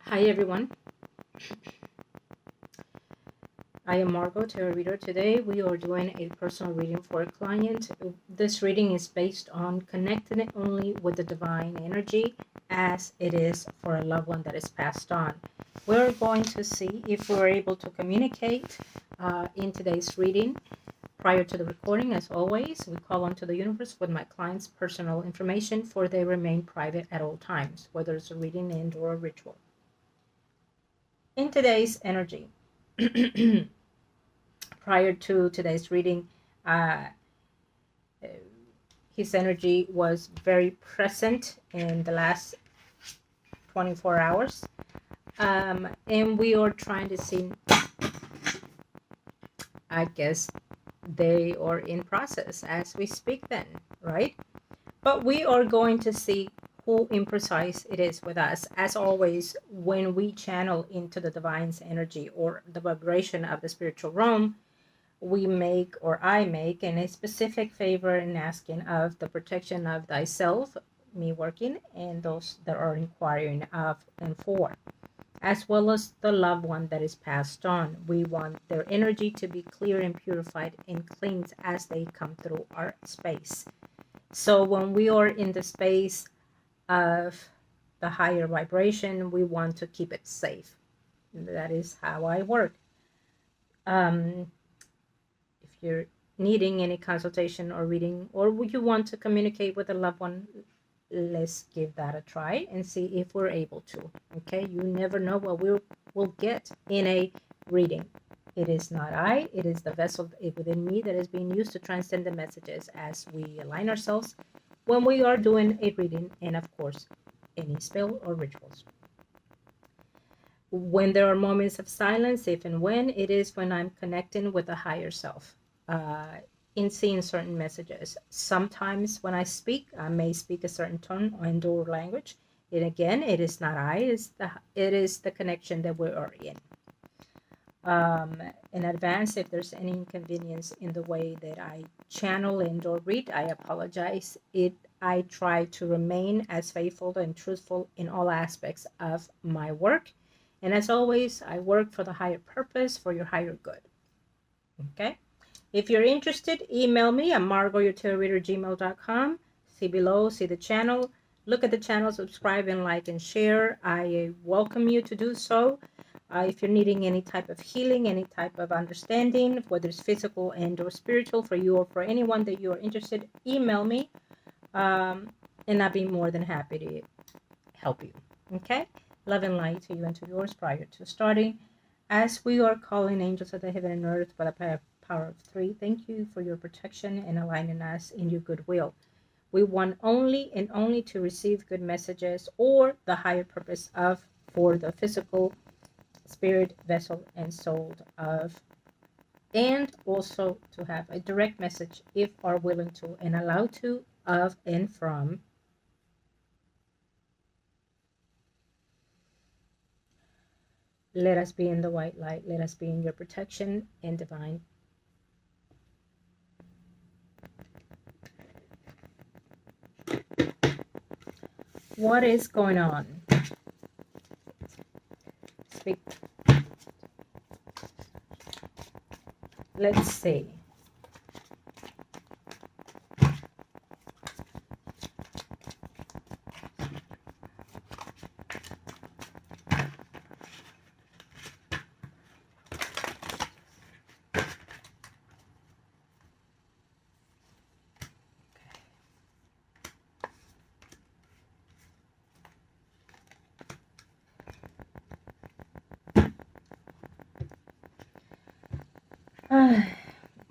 Hi everyone, I am Margot, tarot reader. Today we are doing a personal reading for a client. This reading is based on connecting it only with the divine energy as it is for a loved one that is passed on. We're going to see if we're able to communicate in today's reading. Prior to the recording, as always, we call onto the universe with my client's personal information, for they remain private at all times, whether it's a reading and or a ritual. In today's energy, prior to today's reading, uh, his energy was very present in the last 24 hours. And we are trying to see, I guess they are in process as we speak then, right? But we are going to see who in precise it is with us. As always, when we channel into the divine's energy or the vibration of the spiritual realm, we make, or I make, in a specific favor in asking of the protection of thyself, me working, and those that are inquiring of and for, as well as the loved one that is passed on. We want their energy to be clear and purified and cleansed as they come through our space. So when we are in the space of the higher vibration, we want to keep it safe. That is how I work. If you're needing any consultation or reading, or you want to communicate with a loved one, let's give that a try and see if we're able to. Okay, you never know what we'll get in a reading. It is not I, it is the vessel within me that is being used to transcend the messages as we align ourselves when we are doing a reading, and of course any spell or rituals. When there are moments of silence, if and when, it is when I'm connecting with the higher self, in seeing certain messages. Sometimes when I speak, I may speak a certain tone and or language. And again, it is not I, it is the connection that we are in. In advance, if there's any inconvenience in the way that I channel and or read, I apologize. I try to remain as faithful and truthful in all aspects of my work. And as always, I work for the higher purpose, for your higher good. Okay? If you're interested, email me at margourtarotreader@gmail.com. See below, see the channel. Look at the channel, subscribe and like and share. I welcome you to do so. If you're needing any type of healing, any type of understanding, whether it's physical and or spiritual for you or for anyone that you are interested, email me. And I'll be more than happy to help you. Okay? Love and light to you and to yours. Prior to starting, as we are calling angels of the heaven and earth by the power of three, thank you for your protection and aligning us in your goodwill. We want only and only to receive good messages or the higher purpose of for the physical, spirit, vessel, and soul of, and also to have a direct message if are willing to and allow to, of and from. Let us be in the white light. Let us be in your protection and divine. What is going on? Speak. Let's see.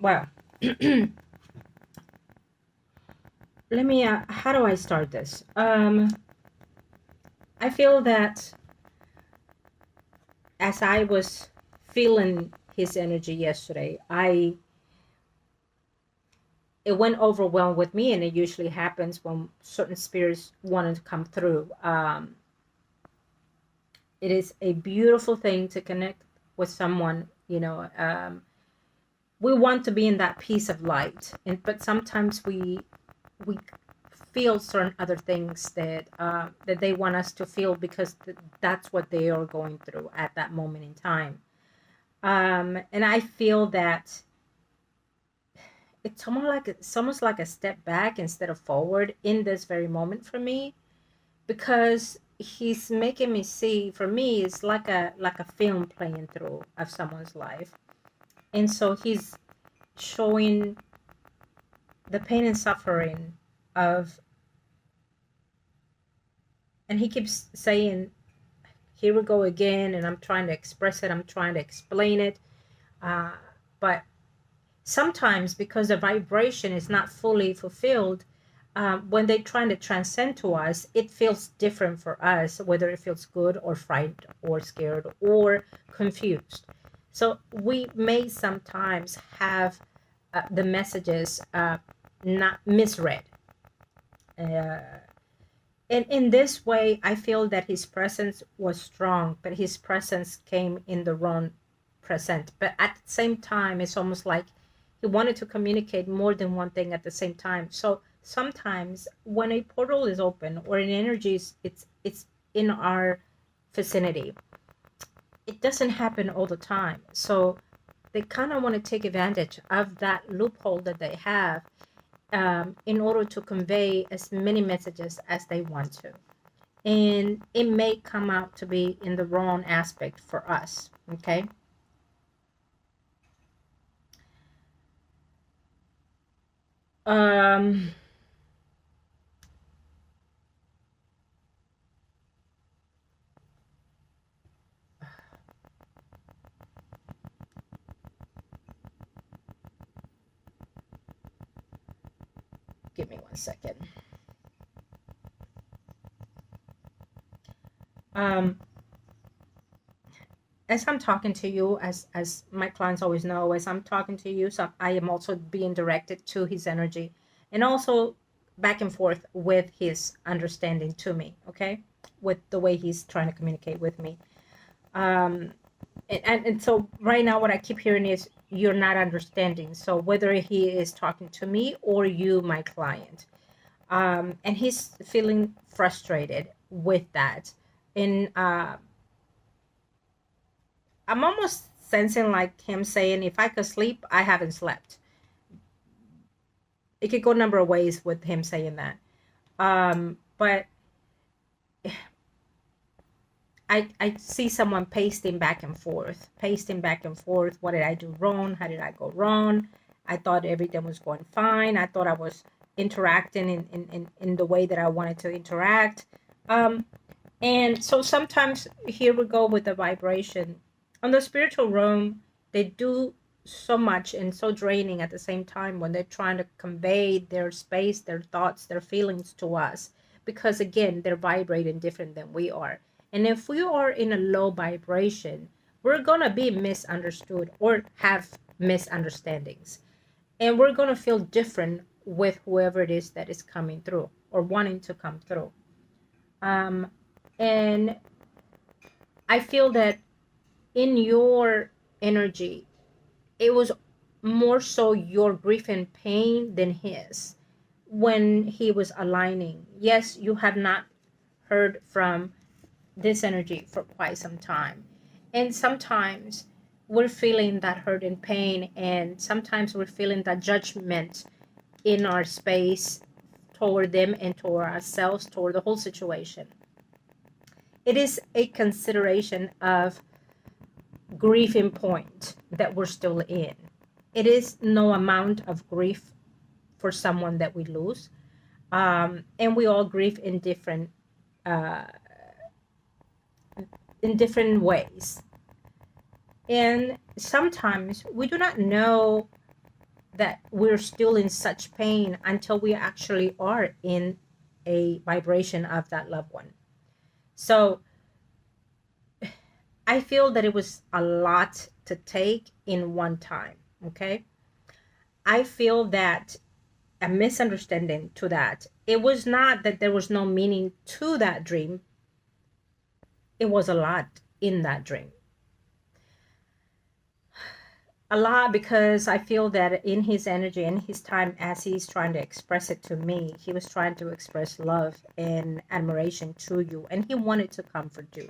Wow. Let me, how do I start this? I feel that as I was feeling his energy yesterday, it went overwhelmed with me, and it usually happens when certain spirits wanted to come through. It is a beautiful thing to connect with someone, we want to be in that piece of light, but sometimes we feel certain other things that that they want us to feel, because that's what they are going through at that moment in time. And I feel that it's almost like a step back instead of forward in this very moment for me, because he's making me see, for me it's like a film playing through of someone's life. And so he's showing the pain and suffering of, and he keeps saying, here we go again, and I'm trying to express it, I'm trying to explain it, uh, but sometimes because the vibration is not fully fulfilled, when they're trying to transcend to us, it feels different for us, whether it feels good or frightened or scared or confused. So we may sometimes have the messages not misread. Uh, and in this way, I feel that his presence was strong, but his presence came in the wrong present. But at the same time, it's almost like he wanted to communicate more than one thing at the same time. So sometimes when a portal is open or an energy is it's in our vicinity, it doesn't happen all the time. So they kind of want to take advantage of that loophole that they have, in order to convey as many messages as they want to. And it may come out to be in the wrong aspect for us. Okay. Um, Give me 1 second. Um, as I'm talking to you, as my clients always know, as I'm talking to you, so I am also being directed to his energy, and also back and forth with his understanding to me. Okay, with the way he's trying to communicate with me. Um, and so right now, what I keep hearing is you're not understanding. So whether he is talking to me or you, my client, and he's feeling frustrated with that, and I'm almost sensing like him saying, if I could sleep, I haven't slept. It could go a number of ways with him saying that. But I see someone pacing back and forth. What did I do wrong? How did I go wrong? I thought everything was going fine. I thought I was interacting in the way that I wanted to interact. Um, And so sometimes here we go with the vibration. On the spiritual realm, they do so much and so draining at the same time when they're trying to convey their space, their thoughts, their feelings to us. Because again, they're vibrating different than we are. And if we are in a low vibration, we're going to be misunderstood or have misunderstandings. And we're going to feel different with whoever it is that is coming through or wanting to come through. Um, and I feel that in your energy, it was more so your grief and pain than his when he was aligning. Yes, you have not heard from this energy for quite some time. And sometimes we're feeling that hurt and pain, and sometimes we're feeling that judgment in our space toward them and toward ourselves, toward the whole situation. It is a consideration of grieving point that we're still in. It is no amount of grief for someone that we lose, and we all grieve uh, in different ways. And sometimes we do not know that we're still in such pain until we actually are in a vibration of that loved one. So I feel that it was a lot to take in one time. Okay. I feel that a misunderstanding to that. It was not that there was no meaning to that dream. It was a lot in that dream. A lot, because I feel that in his energy and his time, as he's trying to express it to me, he was trying to express love and admiration to you, and he wanted to comfort you.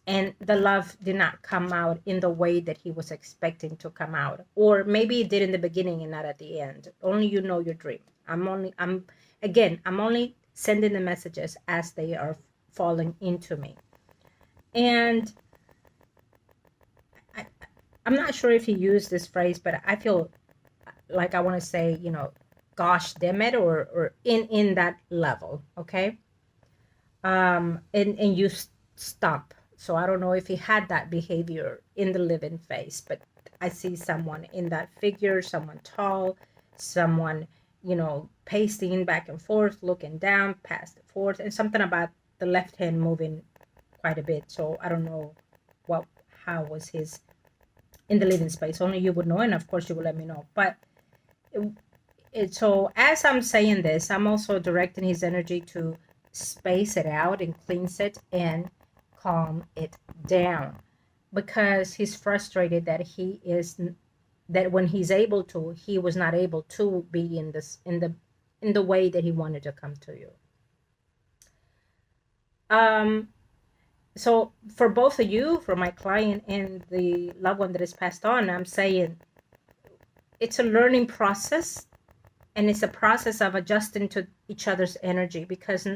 And the love did not come out in the way that he was expecting to come out, or maybe it did in the beginning and not at the end. Only you know your dream. I'm only sending the messages as they are falling into me. And I'm not sure if he used this phrase, but I feel like I want to say, gosh damn it, or in that level, okay? And you stop. So I don't know if he had that behavior in the living face, but I see someone in that figure, someone tall, someone, pacing back and forth, looking down, past and forth, and something about the left hand moving quite a bit. So I don't know how was his in the living space. Only you would know, and of course you will let me know. But so as I'm saying this, I'm also directing his energy to space it out and cleanse it and calm it down, because he's frustrated that when he's able to, he was not able to be in the way that he wanted to come to you. So for both of you, for my client and the loved one that is passed on, I'm saying it's a learning process, and it's a process of adjusting to each other's energy, because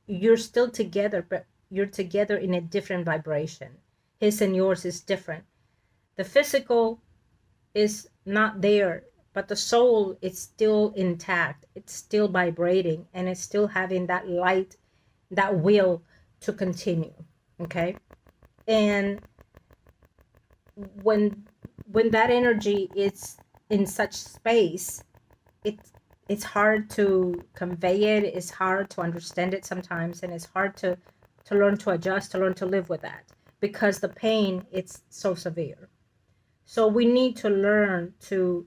you're still together, but you're together in a different vibration. His and yours is different. The physical is not there, but the soul is still intact. It's still vibrating, and it's still having that light, that will to continue. Okay? And when that energy is in such space, it's hard to convey it. It's hard to understand it sometimes, and it's hard to learn to adjust, to learn to live with that, because the pain, it's so severe. So we need to learn to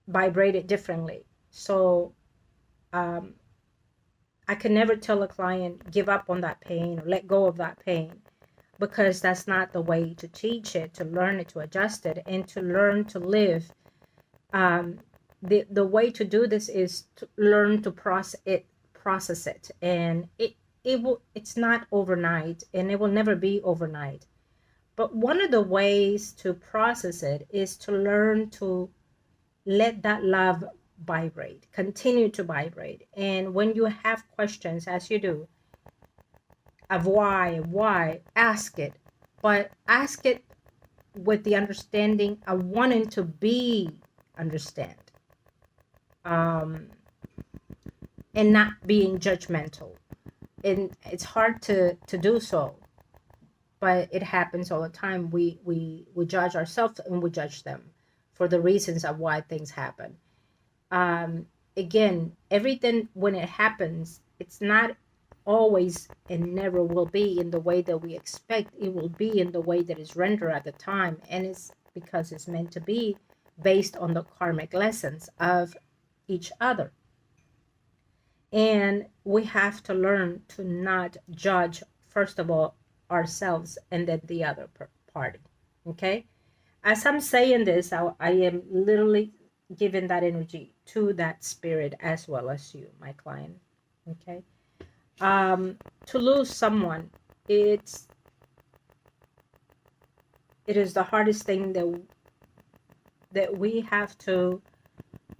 vibrate it differently. So I can never tell a client, give up on that pain or let go of that pain, because that's not the way to teach it, to learn it, to adjust it, and to learn to live. The way to do this is to learn to process it, and it's not overnight, and it will never be overnight. But one of the ways to process it is to learn to let that love vibrate, continue to vibrate. And when you have questions, as you do, of why, ask it, but ask it with the understanding of wanting to be understand, and not being judgmental. And it's hard to do so, but it happens all the time. We judge ourselves, and we judge them for the reasons of why things happen. Again, everything, when it happens, it's not always and never will be in the way that we expect. It will be in the way that is rendered at the time, and it's because it's meant to be, based on the karmic lessons of each other. And we have to learn to not judge, first of all, ourselves, and then the other party. Okay? As I'm saying this, I am literally giving that energy to that spirit, as well as you, my client. Okay? To lose someone, it is the hardest thing that we have to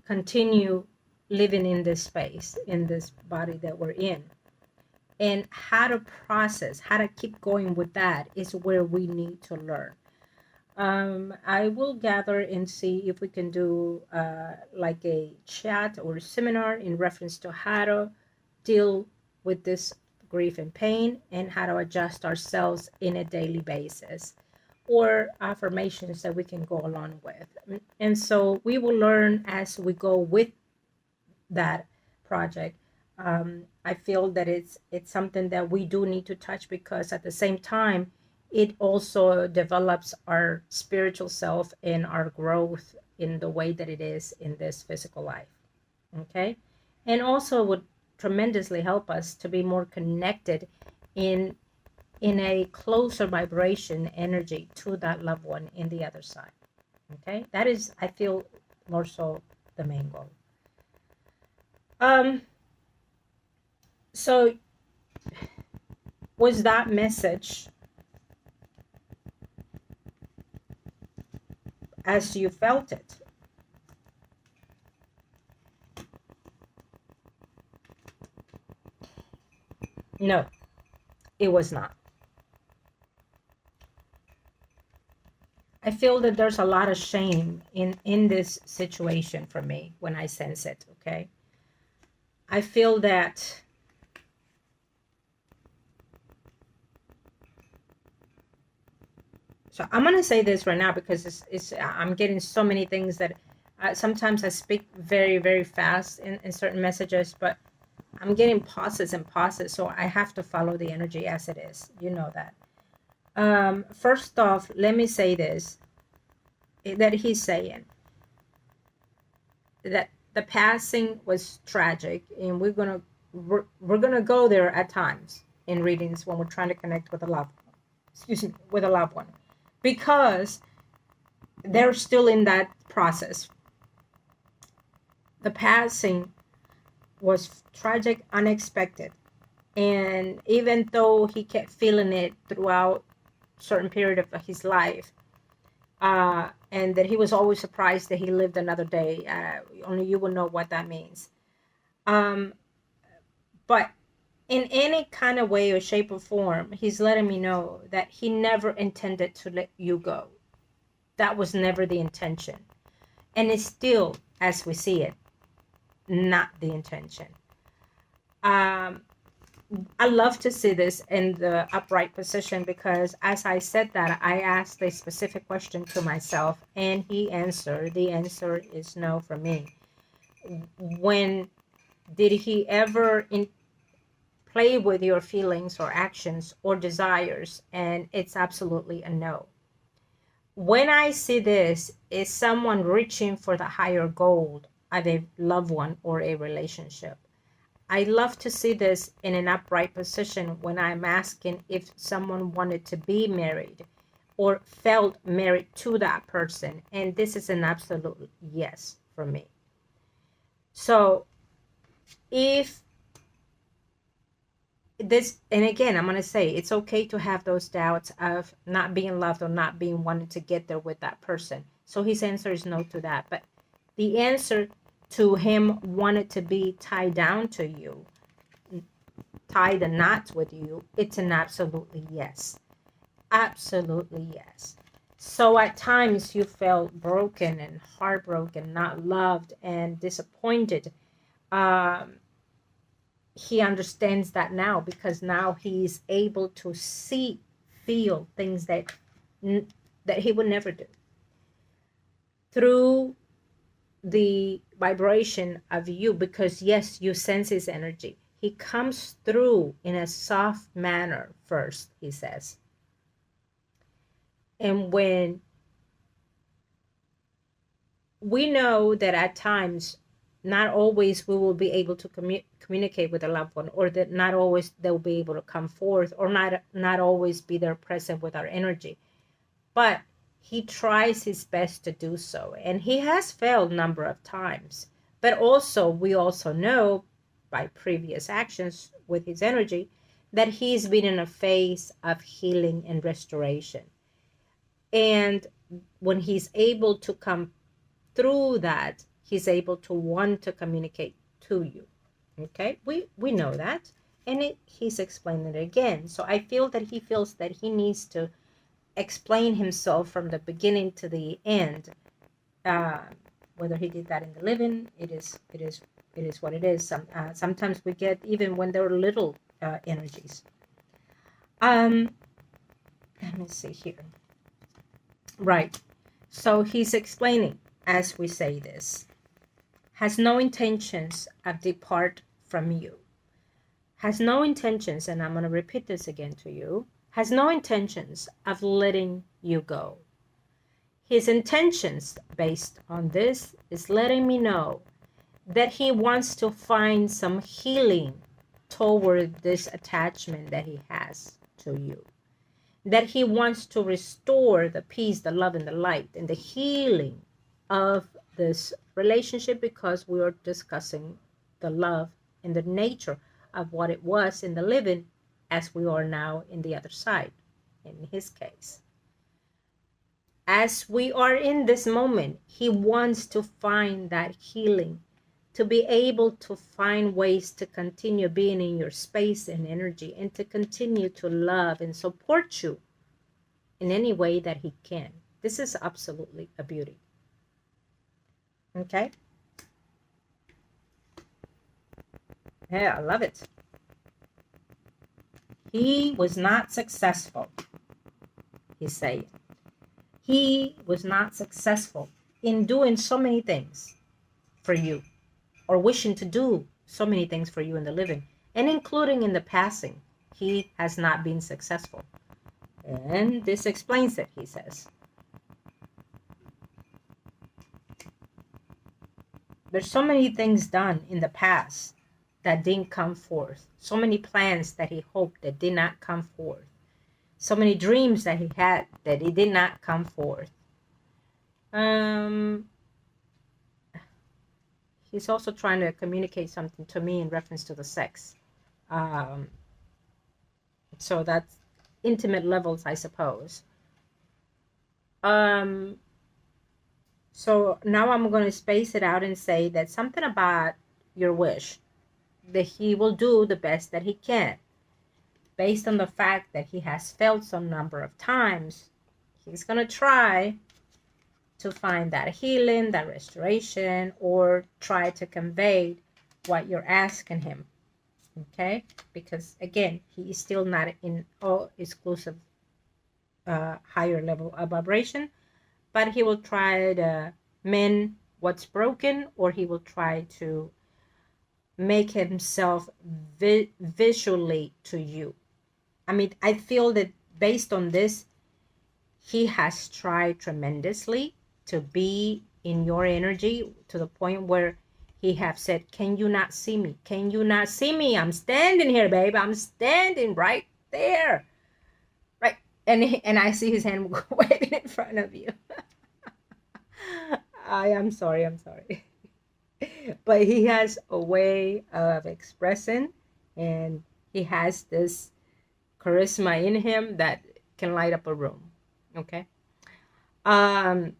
continue living in this space, in this body that we're in. And how to process, how to keep going with that is where we need to learn. I will gather and see if we can do like a chat or a seminar in reference to how to deal with this grief and pain, and how to adjust ourselves in a daily basis, or affirmations that we can go along with. And so we will learn as we go with that project. I feel that it's something that we do need to touch, because at the same time, it also develops our spiritual self and our growth in the way that it is in this physical life. Okay? And also would tremendously help us to be more connected in in a closer vibration energy to that loved one in the other side. Okay, that is, I feel, more so the main goal. So was that message as you felt it? No, it was not. I feel that there's a lot of shame in this situation for me when I sense it, okay? I feel that so I'm going to say this right now because I'm getting so many things that sometimes I speak very, very fast in certain messages, but I'm getting pauses and pauses, so I have to follow the energy as it is. You know that. First off, let me say this, that he's saying that the passing was tragic, and we're gonna go there at times in readings when we're trying to connect with a loved one, with a loved one, because they're still in that process. The passing was tragic, unexpected, and even though he kept feeling it throughout certain period of his life, and that he was always surprised that he lived another day. Only you will know what that means. But in any kind of way or shape or form, he's letting me know that he never intended to let you go. That was never the intention. And it's still, as we see it, not the intention. I love to see this in the upright position because as I said that, I asked a specific question to myself and he answered. The answer is no for me. When did he ever play with your feelings or actions or desires? And it's absolutely a no. When I see this, is someone reaching for the higher goal of a loved one or a relationship. I love to see this in an upright position when I'm asking if someone wanted to be married or felt married to that person. And this is an absolute yes for me. So if this, and again, I'm going to say it's okay to have those doubts of not being loved or not being wanted to get there with that person. So his answer is no to that. But the answer to him wanted to be tied down to you, tie the knots with you, it's an absolutely yes. Absolutely yes. So at times you felt broken and heartbroken, not loved and disappointed. He understands that now because now he's able to see, feel things that he would never do. Through the vibration of you, because yes, you sense his energy. He comes through in a soft manner first, he says. And when we know that at times, not always we will be able to communicate with a loved one, or that not always they'll be able to come forth, or not always be there present with our energy. But he tries his best to do so, and he has failed a number of times. But also, we also know by previous actions with his energy that he's been in a phase of healing and restoration. And when he's able to come through that, he's able to want to communicate to you. Okay, we know that, and he's explaining it again. So I feel that he feels that he needs to explain himself from the beginning to the end. Whether he did that in the living, it is what it is. Sometimes we get even when there are little energies. Let me see here. Right. So he's explaining as we say this. Has no intentions of depart from you. Has no intentions, and I'm going to repeat this again to you, has no intentions of letting you go. His intentions based on this is letting me know that he wants to find some healing toward this attachment that he has to you. that he wants to restore the peace, the love, and the light, and the healing of this relationship, because we are discussing the love and the nature of what it was in the living as we are now in the other side, in his case. As we are in this moment, he wants to find that healing, to be able to find ways to continue being in your space and energy, and to continue to love and support you in any way that he can. This is absolutely a beauty. Okay? Yeah, I love it. He was not successful, he's saying. He was not successful in doing so many things for you, or wishing to do so many things for you in the living, and including in the passing. He has not been successful. And this explains it, he says. There's so many things done in the past that didn't come forth. So many plans that he hoped that did not come forth. So many dreams that he had that it did not come forth. He's also trying to communicate something to me in reference to the sex. So that's intimate levels, I suppose. So now I'm going to space it out and say that something about your wish, that he will do the best that he can. Based on the fact that he has failed some number of times, he's going to try to find that healing, that restoration, or try to convey what you're asking him. Okay? Because again, he is still not in all exclusive higher level of vibration, but he will try to mend what's broken, or he will try to make himself visually to you. I mean, I feel that based on this, he has tried tremendously to be in your energy to the point where he have said, can you not see me? Can you not see me? I'm standing here, babe. I'm standing right there. Right. And I see his hand waving in front of you. I'm sorry. But he has a way of expressing, and he has this charisma in him that can light up a room. Okay. And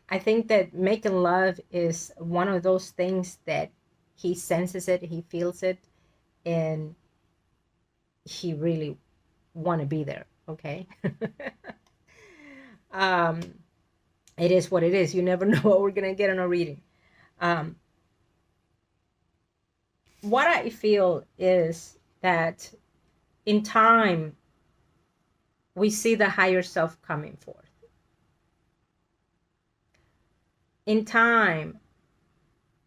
I think that making love is one of those things that he senses it, he feels it, and he really want to be there. Okay. It is what it is. You never know what we're gonna get in a reading. What I feel is that in time we see the higher self coming forth. In time,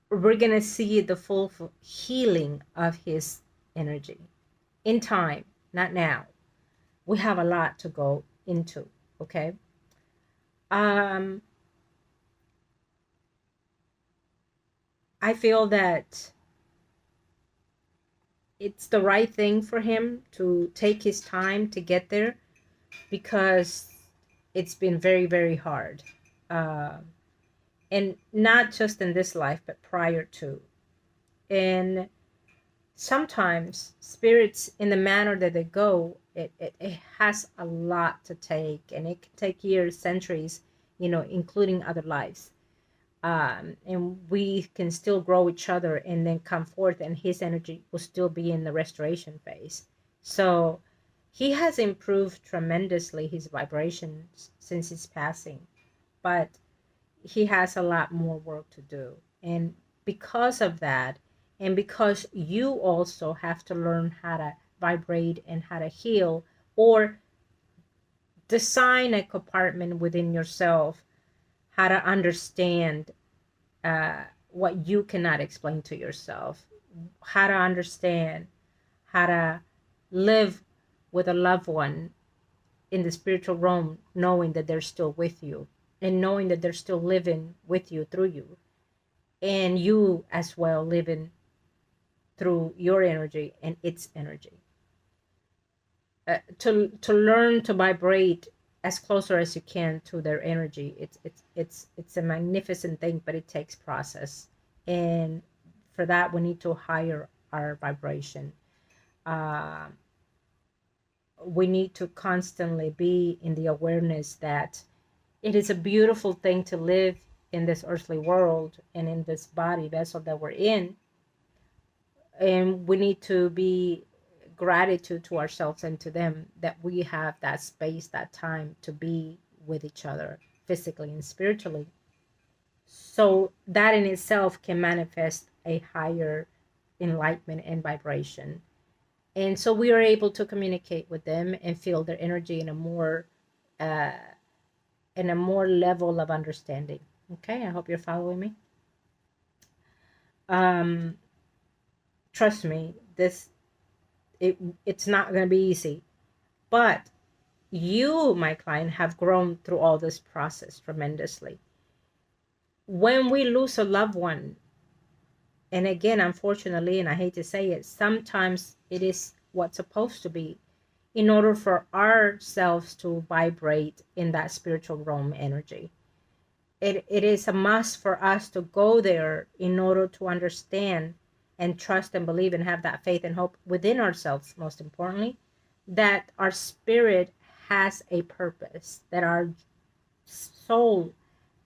we're going to see the full healing of his energy. In time, not now. We have a lot to go into, okay? I feel that it's the right thing for him to take his time to get there, because it's been very, very hard. And not just in this life, but prior to. And sometimes spirits, in the manner that they go, it has a lot to take, and it can take years, centuries, including other lives. And we can still grow each other and then come forth, and his energy will still be in the restoration phase. So he has improved tremendously his vibrations since his passing, but he has a lot more work to do. And because of that, and because you also have to learn how to vibrate and how to heal, or design a compartment within yourself, how to understand what you cannot explain to yourself, how to understand how to live with a loved one in the spiritual realm, knowing that they're still with you, and knowing that they're still living with you, through you, and you as well living through your energy and its energy. to learn to vibrate as closer as you can to their energy. It's a magnificent thing, but it takes process, and for that we need to higher our vibration. uh, we need to constantly be in the awareness that it is a beautiful thing to live in this earthly world and in this body vessel that we're in, and we need to be gratitude to ourselves and to them that we have that space, that time to be with each other physically and spiritually, so that in itself can manifest a higher enlightenment and vibration. And so we are able to communicate with them and feel their energy uh, in a more level of understanding. Okay, I hope you're following me. um Trust me, it's not going to be easy, but you, my client, have grown through all this process tremendously. When we lose a loved one, and again, unfortunately, and I hate to say it, sometimes it is what's supposed to be in order for ourselves to vibrate in that spiritual realm energy. It is a must for us to go there in order to understand and trust and believe and have that faith and hope within ourselves, most importantly, that our spirit has a purpose, that our soul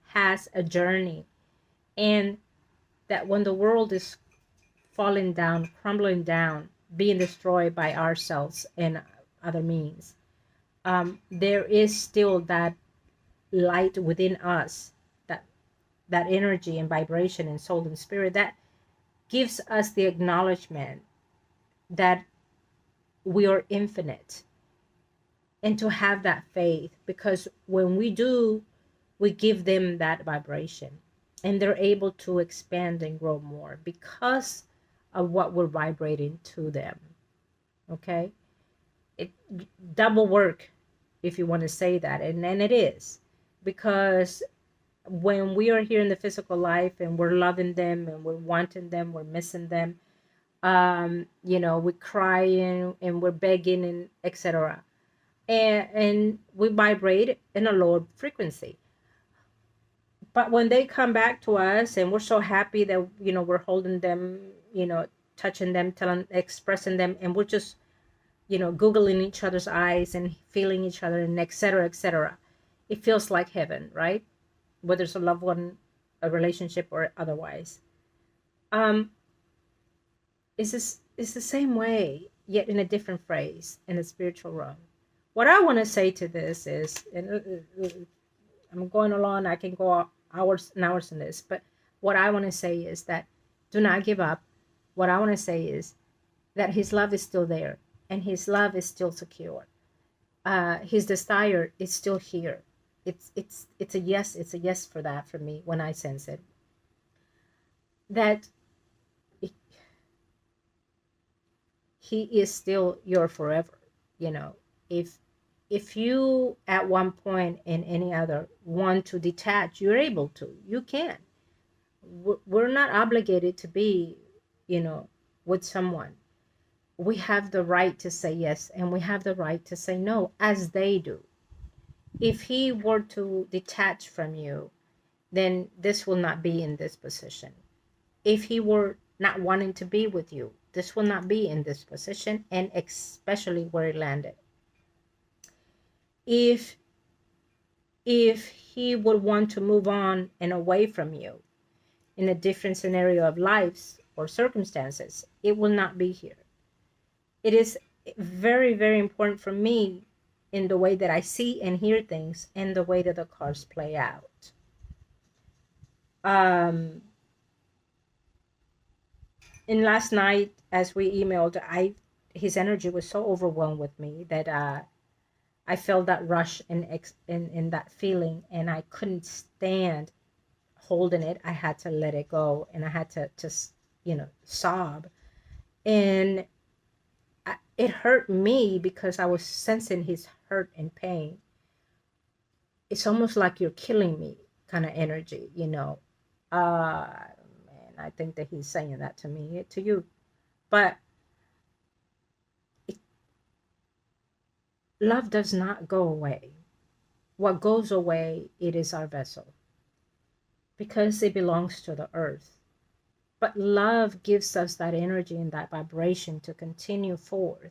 has a journey, and that when the world is falling down, crumbling down, being destroyed by ourselves and other means, there is still that light within us, that that energy and vibration and soul and spirit that gives us the acknowledgement that we are infinite, and to have that faith, because when we do, we give them that vibration, and they're able to expand and grow more because of what we're vibrating to them. Okay, it double work, if you want to say that, and then it is, because when we are here in the physical life and we're loving them and we're wanting them, we're missing them, we're crying and we're begging and etc. And we vibrate in a lower frequency. But when they come back to us and we're so happy that we're holding them, touching them, telling, expressing them, and we're just googling each other's eyes and feeling each other and etc etc, it feels like heaven, right? Whether it's a loved one, a relationship, or otherwise. um it's the same way, yet in a different phrase in the spiritual realm. What I want to say to this is, and I'm going along, I can go hours and hours in this, but what I want to say is that do not give up. What I want to say is that his love is still there, and his love is still secure. His desire is still here. It's a yes. It's a yes for that, for me, when I sense it. That he is still your forever. You know, if you at one point in any other want to detach, you're able to. You can. We're not obligated to be, with someone. We have the right to say yes, and we have the right to say no, as they do. If he were to detach from you, then this will not be in this position. If he were not wanting to be with you, this will not be in this position, and especially where it landed. If he would want to move on and away from you in a different scenario of lives or circumstances, it will not be here. It is very, very important for me in the way that I see and hear things and the way that the cards play out. Um, and last night, as we emailed, his energy was so overwhelmed with me that I felt that rush and that feeling, and I couldn't stand holding it. I had to let it go, and I had to just sob, and it hurt me because I was sensing his hurt and pain. It's almost like you're killing me kind of energy, man, I think that he's saying that to me, to you. But love does not go away. What goes away, it is our vessel, because it belongs to the earth. But love gives us that energy and that vibration to continue forward.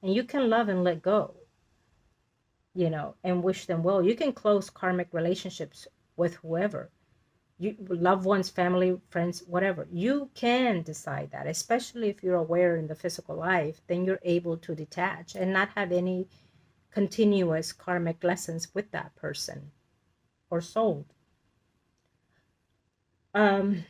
And you can love and let go, and wish them well. You can close karmic relationships with whoever, you loved ones, family, friends, whatever. You can decide that, especially if you're aware in the physical life, then you're able to detach and not have any continuous karmic lessons with that person or soul. Um,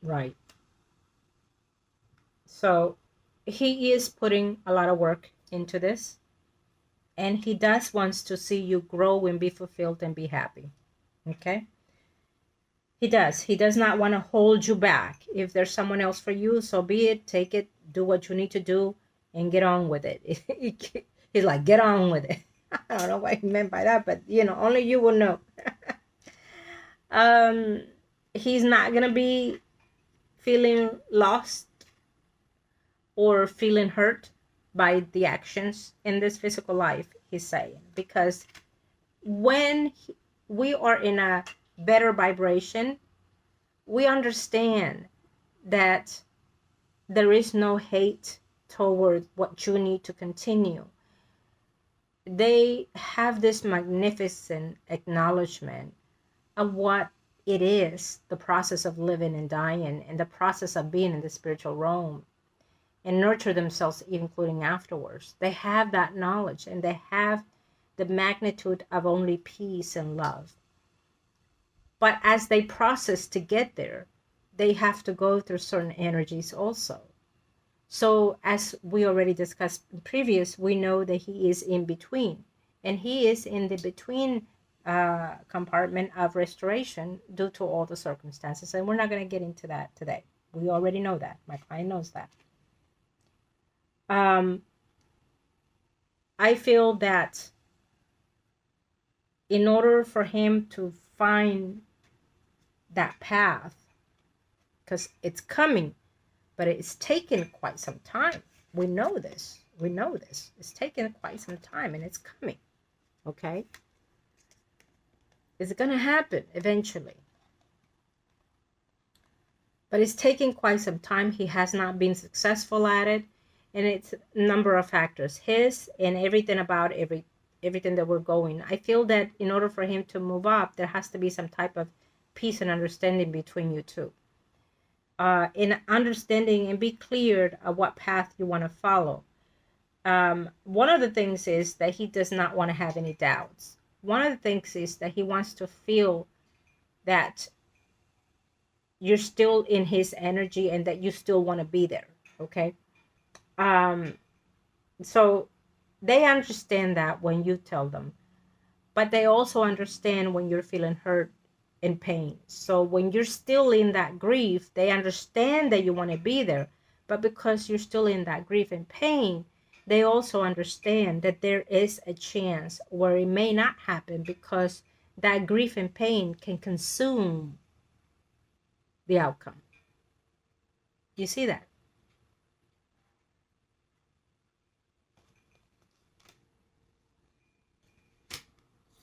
right. So he is putting a lot of work into this, and he does wants to see you grow and be fulfilled and be happy. Okay? He does. He does not want to hold you back. If there's someone else for you, so be it. Take it, do what you need to do, and get on with it. He's like, get on with it. I don't know what he meant by that, but only you will know. um, he's not gonna be feeling lost or feeling hurt by the actions in this physical life, he's saying, because when we are in a better vibration, we understand that there is no hate toward what you need to continue. They have this magnificent acknowledgement of what it is, the process of living and dying, and the process of being in the spiritual realm, and nurture themselves, including afterwards. They have that knowledge, and they have the magnitude of only peace and love. But as they process to get there, they have to go through certain energies also. So as we already discussed in previous, we know that he is in between, and he is in the between compartment of restoration due to all the circumstances. And we're not going to get into that today. We already know that. My client knows that. I feel that in order for him to find that path, because it's coming, but it's taken quite some time. We know this. We know this. It's taken quite some time, and it's coming. Okay? It's going to happen eventually. But it's taking quite some time. He has not been successful at it. And it's a number of factors. His and everything about everything that we're going. I feel that in order for him to move up, there has to be some type of peace and understanding between you two. In understanding and be clear of what path you want to follow. One of the things is that he does not want to have any doubts. One of the things is that he wants to feel that you're still in his energy and that you still want to be there. Okay. So they understand that when you tell them, but they also understand when you're feeling hurt and pain. So when you're still in that grief, they understand that you want to be there, but because you're still in that grief and pain, they also understand that there is a chance where it may not happen, because that grief and pain can consume the outcome. You see that?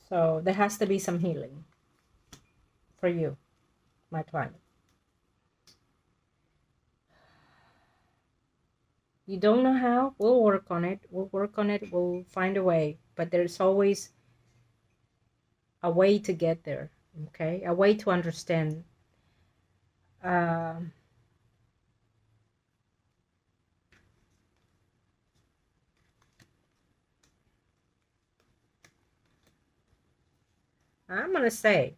So there has to be some healing for you, my client. You don't know how? We'll work on it. We'll work on it. We'll find a way. But there's always a way to get there. Okay? A way to understand. I'm going to say,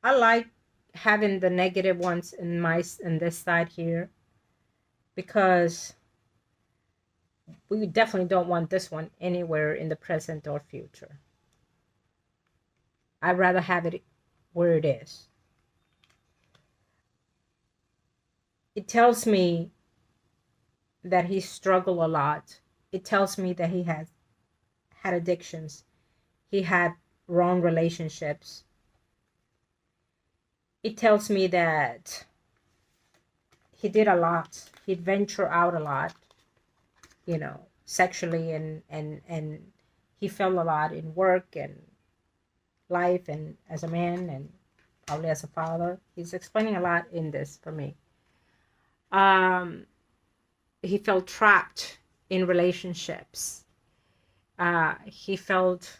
I like having the negative ones in this side here, because we definitely don't want this one anywhere in the present or future. I'd rather have it where it is. It tells me that he struggled a lot. It tells me that he has had addictions. He had wrong relationships. It tells me that he did a lot. He'd venture out a lot, you know, sexually, and he failed a lot in work and life and as a man and probably as a father. He's explaining a lot in this for me. He felt trapped in relationships. He felt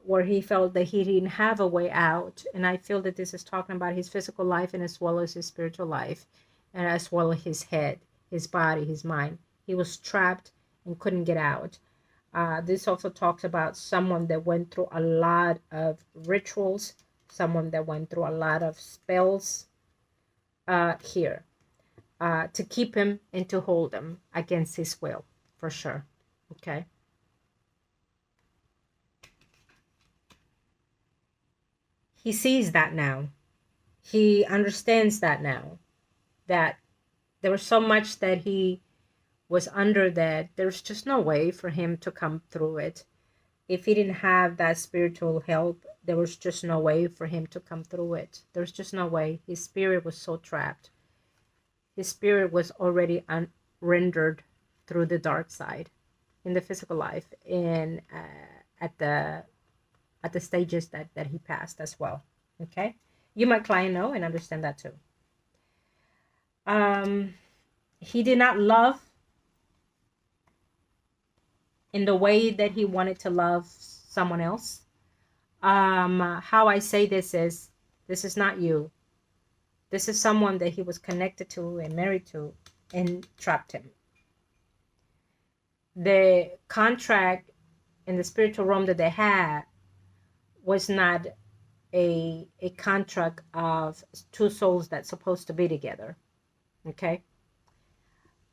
where he felt that he didn't have a way out. And I feel that this is talking about his physical life and as well as his spiritual life and as well as his head, his body, his mind. He was trapped and couldn't get out. This also talks about someone that went through a lot of rituals, someone that went through a lot of spells here to keep him and to hold him against his will, for sure. Okay. He sees that now. He understands that now, that there was so much that he was under that there's just no way for him to come through it. If he didn't have that spiritual help, there was just no way for him to come through it. There's just no way. His spirit was so trapped. His spirit was already rendered through the dark side in the physical life and at the stages that he passed as well. Okay, you, my client, know and understand that too. He did not love in the way that he wanted to love someone else. How I say this is not you. This is someone that he was connected to and married to and trapped him. The contract in the spiritual realm that they had was not a contract of two souls that's supposed to be together. Okay.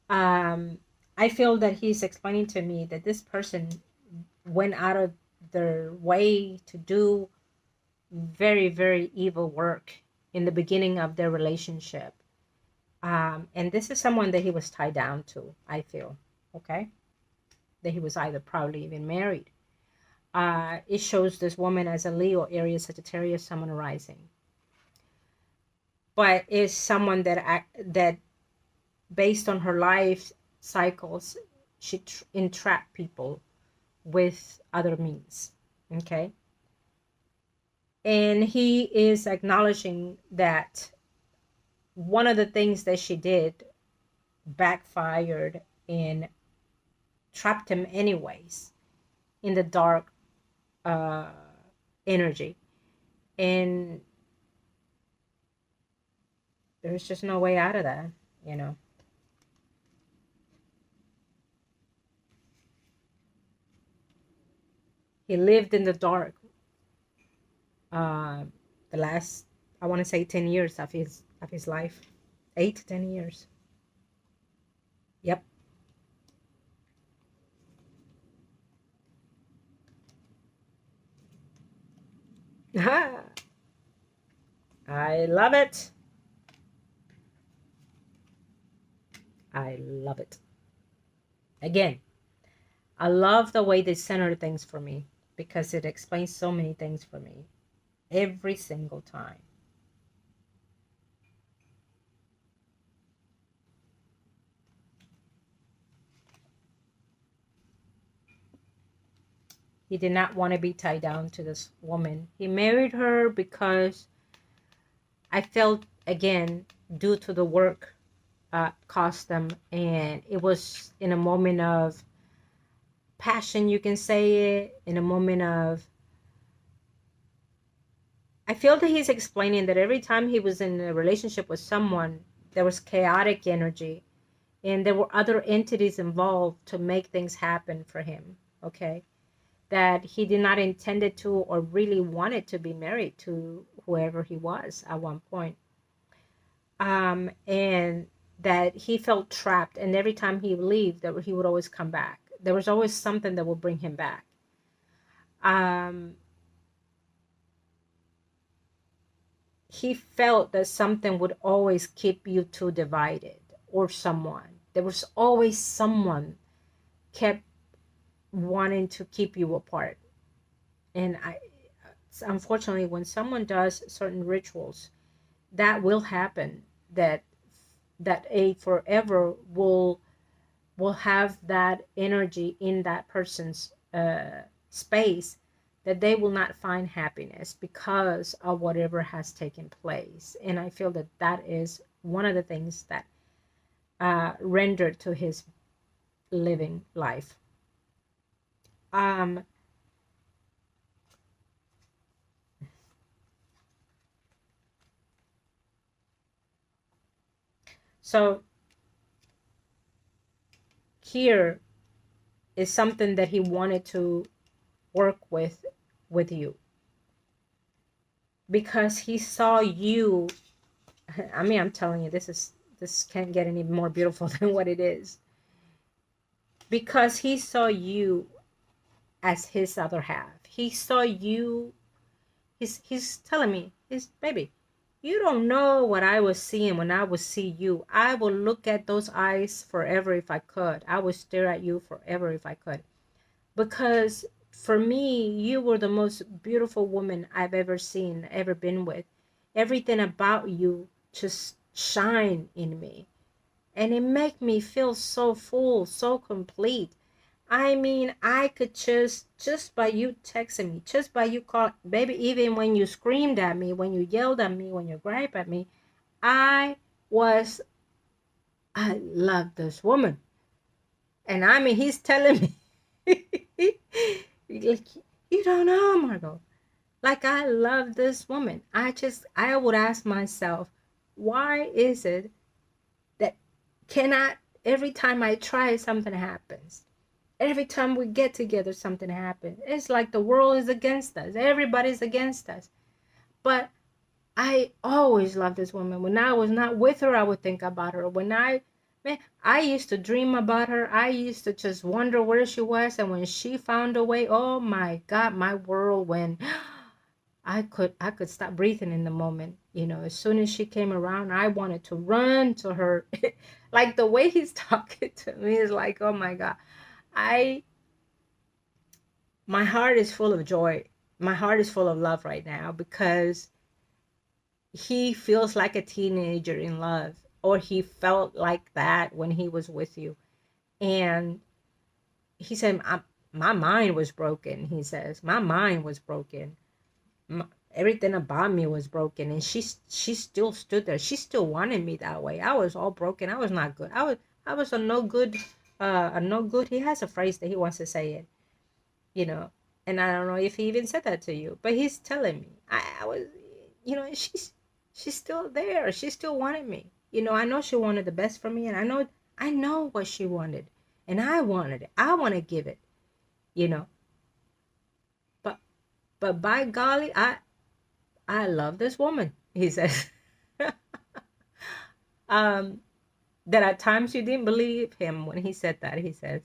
I feel that he's explaining to me that this person went out of their way to do very, very evil work in the beginning of their relationship. And this is someone that he was tied down to, I feel. Okay. That he was either probably even married. It shows this woman as a Leo, Aries, Sagittarius, Sun rising. But is someone that based on her life cycles, she entrap people with other means. Okay. And he is acknowledging that one of the things that she did backfired and trapped him anyways in the dark energy. And there's just no way out of that, you know. He lived in the dark the last, I want to say 10 years of his life. 8 to 10 years. Yep. I love it. I love it. Again, I love the way they center things for me because it explains so many things for me every single time. He did not want to be tied down to this woman. He married her because I felt, again, due to the work cost them, and it was in a moment of passion, you can say it, in a moment of, I feel that he's explaining that every time he was in a relationship with someone, there was chaotic energy, and there were other entities involved to make things happen for him, okay? That he did not intended to or really wanted to be married to whoever he was at one point. And that he felt trapped, and every time he would leave, that he would always come back. There was always something that would bring him back. He felt that something would always keep you two divided, or someone. There was always someone kept wanting to keep you apart. And unfortunately, when someone does certain rituals, that will happen. That a forever will have that energy in that person's space, that they will not find happiness because of whatever has taken place. And I feel that that is one of the things that rendered to his living life. Um, so here is something that he wanted to work with you, because he saw you. I mean, I'm telling you, this can't get any more beautiful than what it is, because he saw you as his other half. He saw you. He's telling me, his baby, you don't know what I was seeing when I would see you. I will look at those eyes forever if I could. I would stare at you forever if I could. Because for me, you were the most beautiful woman I've ever seen, ever been with. Everything about you just shine in me. And it make me feel so full, so complete. I mean, I could just by you texting me, just by you call, baby, even when you screamed at me, when you yelled at me, when you griped at me, I love this woman. And I mean, he's telling me, like, you don't know, Margot. Like, I love this woman. I would ask myself, why is it that cannot, every time I try, something happens? Every time we get together, something happens. It's like the world is against us. Everybody's against us. But I always loved this woman. When I was not with her, I would think about her. Man, I used to dream about her. I used to just wonder where she was. And when she found a way, oh my God, my world went. I could stop breathing in the moment. You know, as soon as she came around, I wanted to run to her. Like the way he's talking to me is like, oh my God. My heart is full of joy. My heart is full of love right now, because he feels like a teenager in love, or he felt like that when he was with you. And he said, my mind was broken. He says, my mind was broken. Everything about me was broken. And she still stood there. She still wanted me that way. I was all broken. I was not good. I was a no good, he has a phrase that he wants to say it, you know, and I don't know if he even said that to you, but he's telling me I was, you know, she's still there. She still wanted me. You know, I know she wanted the best for me, and I know what she wanted, and I wanted it. I want to give it, you know. But by golly, I love this woman. He says, that at times you didn't believe him when he said that. He says,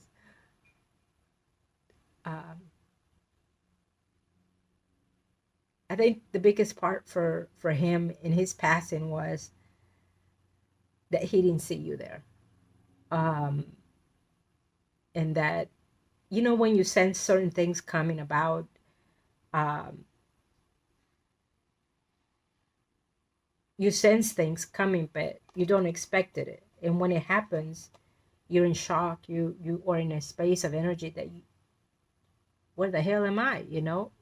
um, I think the biggest part for him in his passing was that he didn't see you there. Um, and that, you know, when you sense certain things coming about, um, you sense things coming, but you don't expect it. And when it happens, you're in shock. You are in a space of energy that where the hell am I? You know,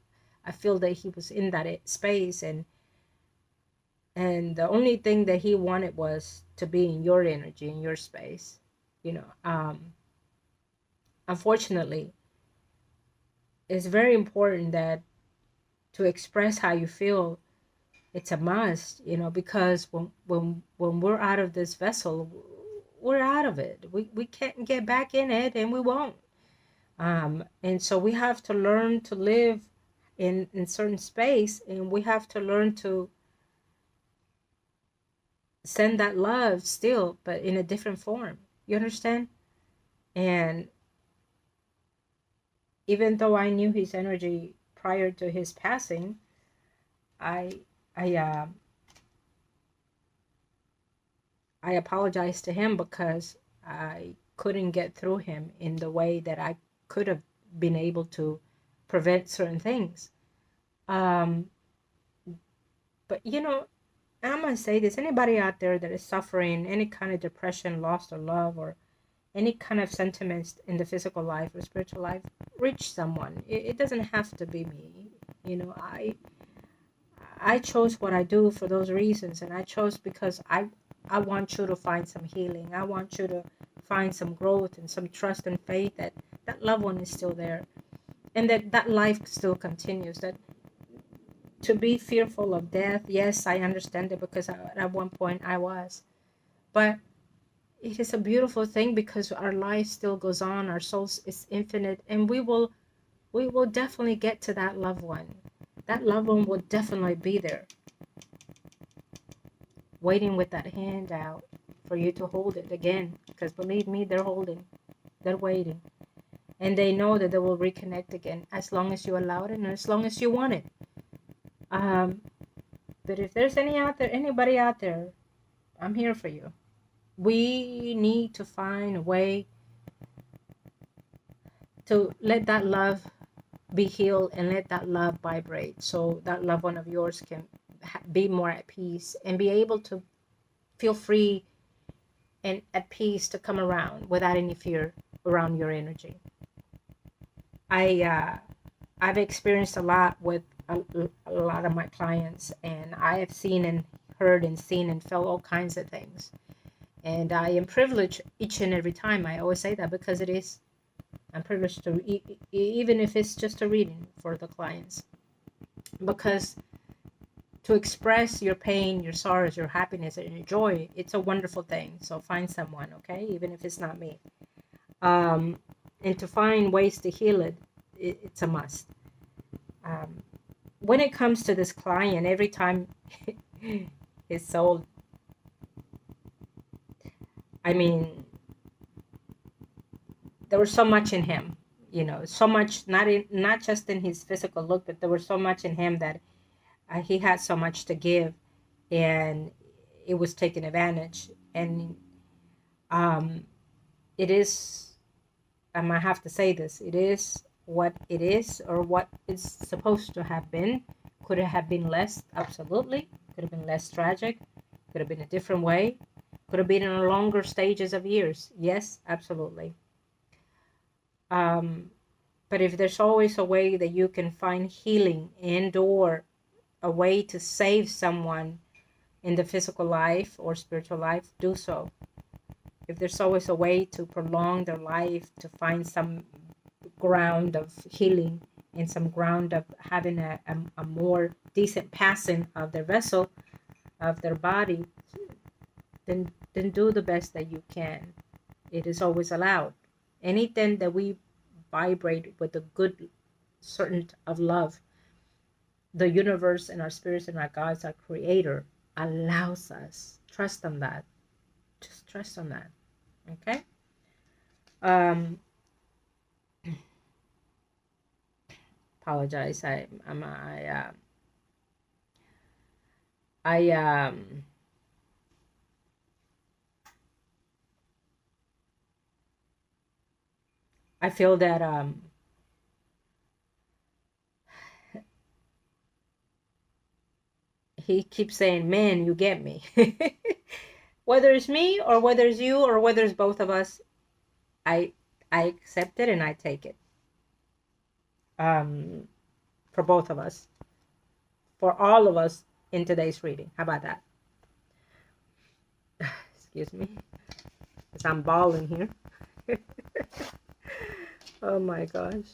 I feel that he was in that space, and the only thing that he wanted was to be in your energy, in your space. You know, unfortunately, it's very important that to express how you feel, it's a must, you know, because when we're out of this vessel, we're out of it. We can't get back in it, and we won't. And so we have to learn to live in certain space, and we have to learn to send that love still, but in a different form. You understand? And even though I knew his energy prior to his passing, I I uh, I apologized to him because I couldn't get through him in the way that I could have been able to prevent certain things. Um, but you know, I'm gonna say this: anybody out there that is suffering any kind of depression, loss of love, or any kind of sentiments in the physical life or spiritual life, reach someone. It doesn't have to be me. You know, I chose what I do for those reasons, and I chose because I want you to find some healing. I want you to find some growth and some trust and faith that that loved one is still there, and that that life still continues. That to be fearful of death, yes, I understand it, because at one point I was, but it is a beautiful thing because our life still goes on. Our soul is infinite, and we will definitely get to that loved one. That loved one will definitely be there, waiting with that hand out for you to hold it again. Because believe me, they're waiting, and they know that they will reconnect again as long as you allow it and as long as you want it. But if there's anybody out there, I'm here for you. We need to find a way to let that love be healed and let that love vibrate, so that loved one of yours can be more at peace and be able to feel free and at peace to come around without any fear around your energy. I've experienced a lot with a lot of my clients, and I have seen and heard and seen and felt all kinds of things. And I am privileged each and every time. I always say that because it is. I'm privileged to, even if it's just a reading for the clients. Because to express your pain, your sorrows, your happiness, and your joy, it's a wonderful thing. So find someone, okay? Even if it's not me. And to find ways to heal it, it's a must. When it comes to this client, every time his soul, I mean, there was so much in him, you know, so much, not just in his physical look, but there was so much in him that he had so much to give, and it was taken advantage. And it is, I have to say this, it is what it is, or what it's supposed to have been. Could it have been less? Absolutely. Could have been less tragic. Could have been a different way. Could have been in longer stages of years. Yes, absolutely. But if there's always a way that you can find healing and or a way to save someone in the physical life or spiritual life, do so. If there's always a way to prolong their life, to find some ground of healing and some ground of having a more decent passing of their vessel, of their body, then do the best that you can. It is always allowed. Anything that we vibrate with the good certain of love, the universe and our spirits and our gods, our creator, allows us. Trust on that. Just trust on that. Okay? Apologize. I feel that he keeps saying, "Man, you get me." Whether it's me or whether it's you or whether it's both of us, I accept it and I take it. For both of us, for all of us in today's reading. How about that? Excuse me, because I'm bawling here. Oh my gosh.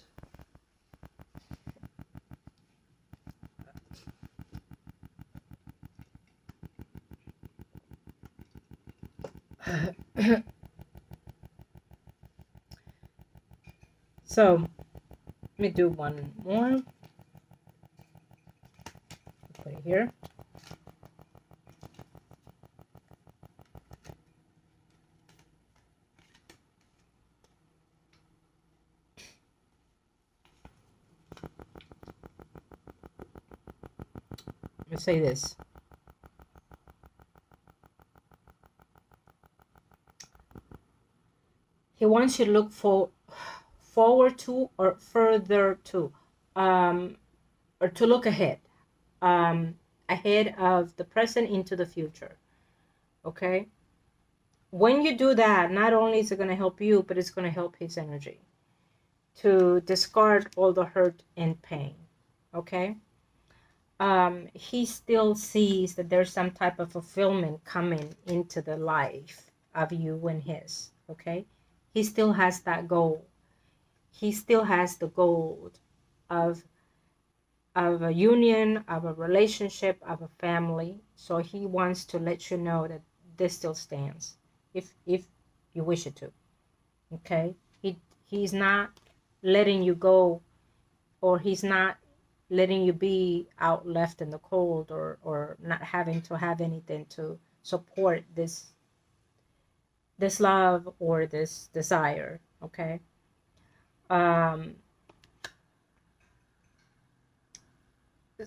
So let me do one more. Put it here. Let me say this. He wants you to look forward to or further to, or to look ahead, ahead of the present into the future. Okay? When you do that, not only is it going to help you, but it's going to help his energy to discard all the hurt and pain. Okay? He still sees that there's some type of fulfillment coming into the life of you and his. Okay? He still has that goal. He still has the goal of a union, of a relationship, of a family. So he wants to let you know that this still stands, if you wish it to. Okay? He's not letting you go, or he's not letting you be out left in the cold, or not having to have anything to support this love or this desire. Okay?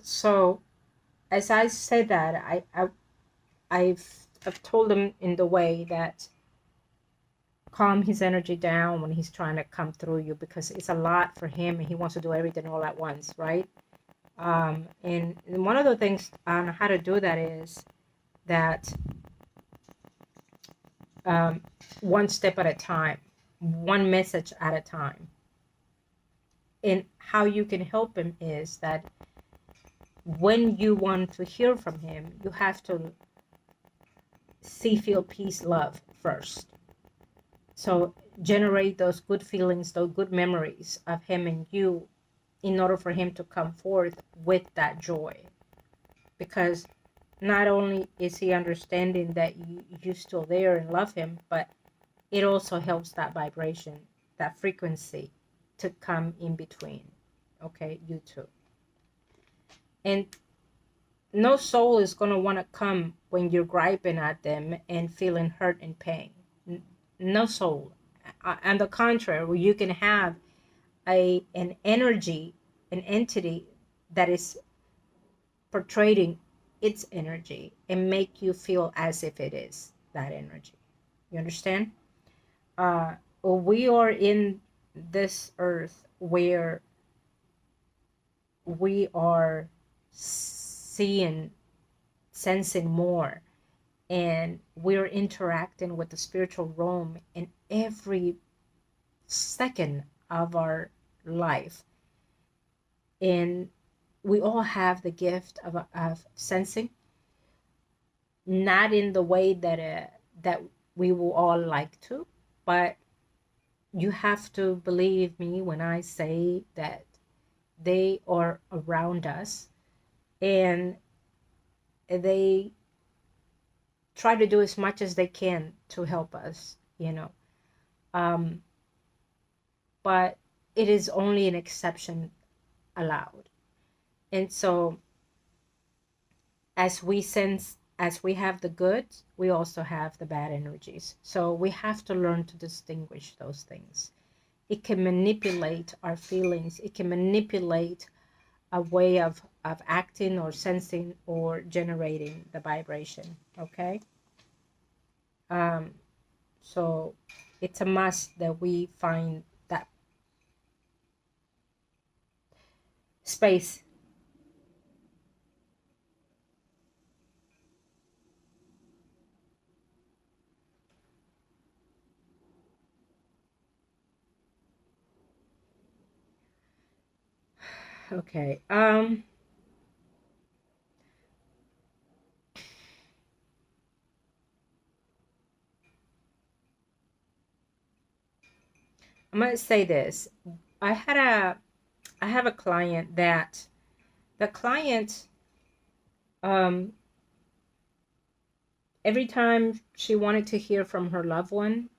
So as I said that, I've told him in the way that calm his energy down when he's trying to come through you, because it's a lot for him and he wants to do everything all at once, right? And one of the things on how to do that is that one step at a time, one message at a time. And how you can help him is that when you want to hear from him, you have to see, feel, peace, love first. So generate those good feelings, those good memories of him and you, in order for him to come forth with that joy. Because not only is he understanding that you're still there and love him, but it also helps that vibration, that frequency to come in between. Okay, you two. And no soul is going to want to come when you're griping at them and feeling hurt and pain. No soul. On the contrary, you can have an energy, an entity that is portraying its energy and make you feel as if it is that energy. You understand? We are in this earth where we are seeing, sensing more, and we're interacting with the spiritual realm in every second of our life. And we all have the gift of sensing, not in the way that we will all like to, but you have to believe me when I say that they are around us, and they try to do as much as they can to help us, but it is only an exception allowed. And so as we have the good, we also have the bad energies. So we have to learn to distinguish those things. It can manipulate our feelings. It can manipulate a way of acting or sensing or generating the vibration. Okay? So it's a must that we find that space. Okay. I'm gonna say this. I have a client that the client, every time she wanted to hear from her loved one,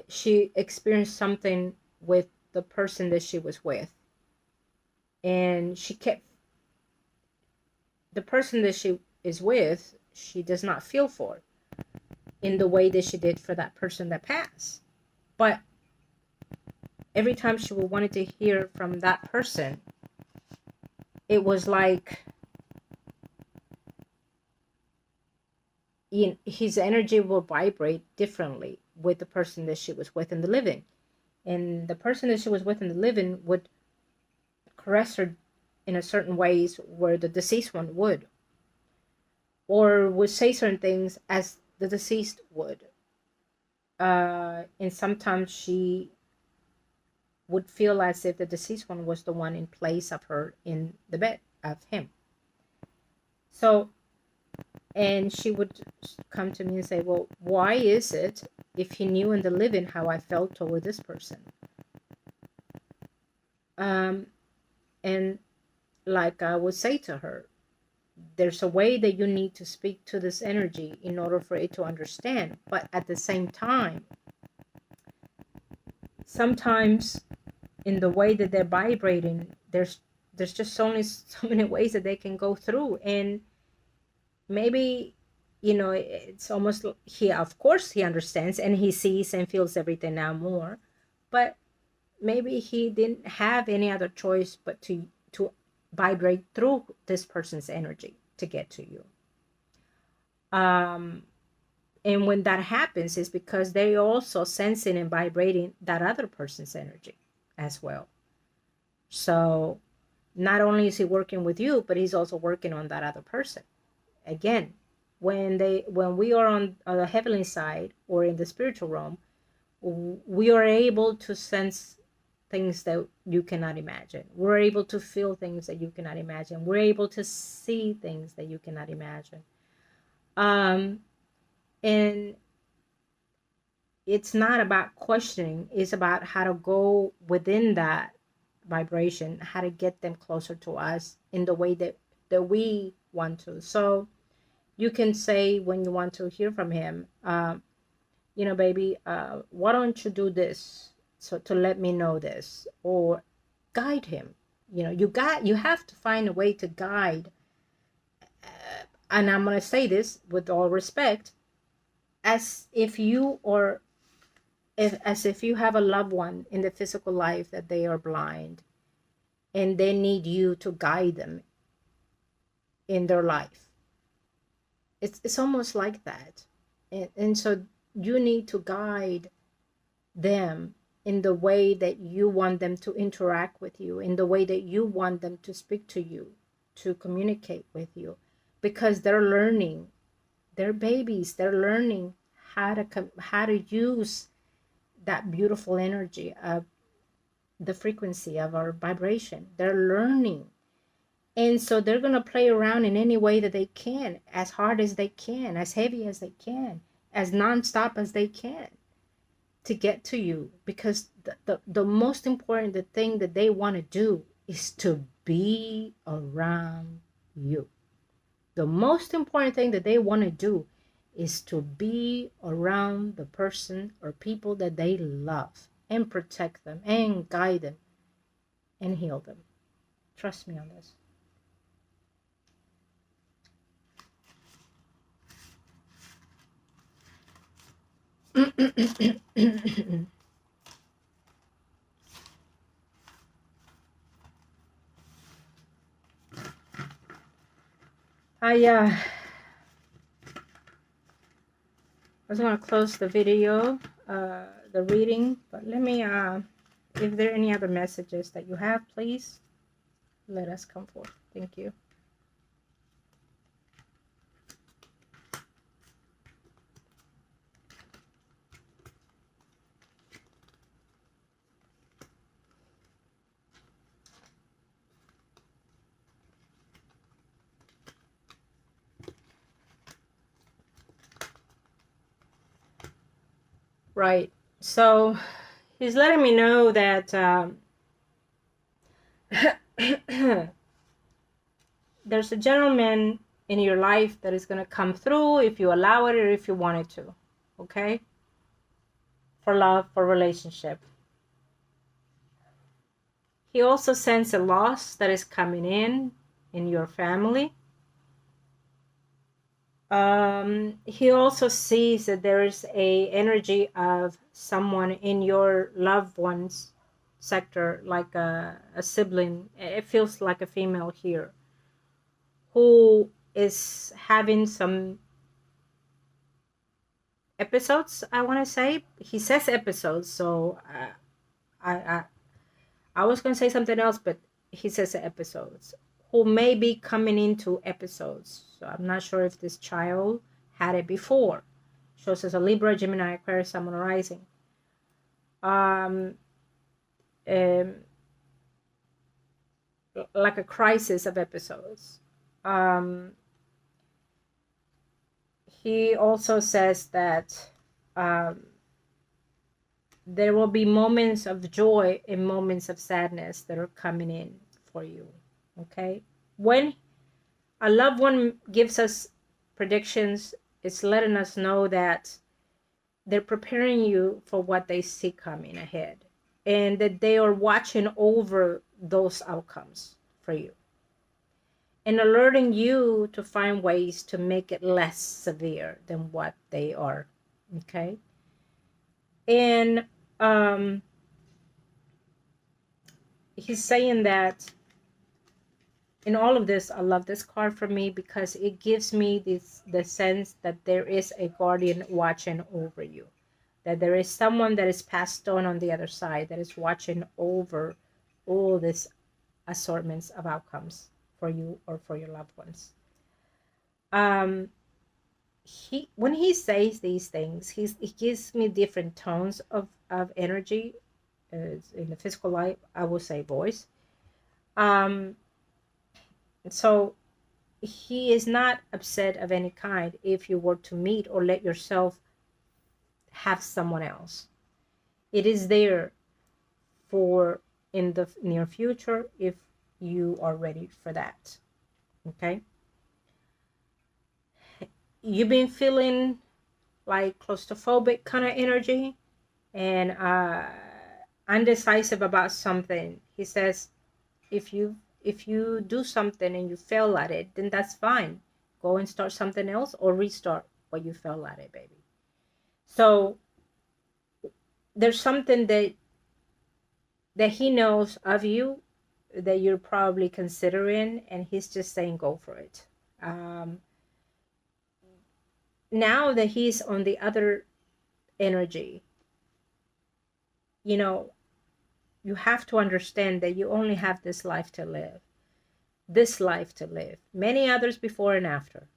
she experienced something with the person that she was with, and the person that she is with, she does not feel for in the way that she did for that person that passed. But every time she wanted to hear from that person, it was like his energy will vibrate differently with the person that she was with in the living. And the person that she was with in the living would caress her in a certain ways where the deceased one would, or would say certain things as the deceased would. And sometimes she would feel as if the deceased one was the one in place of her in the bed of him. So, and she would come to me and say, well, why is it, if he knew in the living how I felt toward this person? And like I would say to her, there's a way that you need to speak to this energy in order for it to understand. But at the same time, sometimes in the way that they're vibrating, there's just only so many ways that they can go through. And maybe, it's almost, he, of course he understands and he sees and feels everything now more, but maybe he didn't have any other choice but to vibrate through this person's energy to get to you. And when that happens, is because they also sensing and vibrating that other person's energy as well. So not only is he working with you, but he's also working on that other person. Again, when we are on the heavenly side or in the spiritual realm, we are able to sense things that you cannot imagine. We're able to feel things that you cannot imagine. We're able to see things that you cannot imagine. And it's not about questioning. It's about how to go within that vibration, how to get them closer to us in the way that we want to. So you can say, when you want to hear from him, baby, why don't you do this? So to let me know this, or guide him. You have to find a way to guide. And I'm going to say this with all respect, as if you have a loved one in the physical life that they are blind and they need you to guide them in their life. It's almost like that. And so you need to guide them in the way that you want them to interact with you, in the way that you want them to speak to you, to communicate with you, because they're learning. They're babies. They're learning how to use that beautiful energy of the frequency of our vibration. They're learning. And so they're going to play around in any way that they can, as hard as they can, as heavy as they can, as nonstop as they can, to get to you. Because the most important thing that they want to do is to be around you. The most important thing that they want to do is to be around the person or people that they love, and protect them and guide them and heal them. Trust me on this. I was going to close the video, the reading, but let me, if there are any other messages that you have, please let us come forth. Thank you. Right. So he's letting me know that there's a gentleman in your life that is going to come through if you allow it or if you want it to. Okay? For love, for relationship. He also sends a loss that is coming in your family. He also sees that there is a energy of someone in your loved one's sector, like a sibling. It feels like a female here, who is having some episodes, I want to say. He says episodes, so I was going to say something else, but he says episodes, who may be coming into episodes. So I'm not sure if this child had it before. Shows us a Libra, Gemini, Aquarius, Sun, Moon, Rising. Um, like a crisis of episodes. He also says that there will be moments of joy and moments of sadness that are coming in for you. Okay? When a loved one gives us predictions, it's letting us know that they're preparing you for what they see coming ahead, and that they are watching over those outcomes for you and alerting you to find ways to make it less severe than what they are. Okay? And he's saying that in all of this, I love this card for me because it gives me the sense that there is a guardian watching over you, that there is someone that is passed on the other side that is watching over all these assortments of outcomes for you or for your loved ones. When he says these things, he gives me different tones of energy. In the physical life, I will say voice. So he is not upset of any kind if you were to meet or let yourself have someone else. It is there for in the near future if you are ready for that. Okay? You've been feeling like claustrophobic kind of energy and undecisive about something. He says if you do something and you fail at it, then that's fine. Go and start something else or restart what you fail at it, baby. So there's something that he knows of you that you're probably considering, and he's just saying go for it. Now that he's on the other energy, you know, you have to understand that you only have this life to live. This life to live. Many others before and after.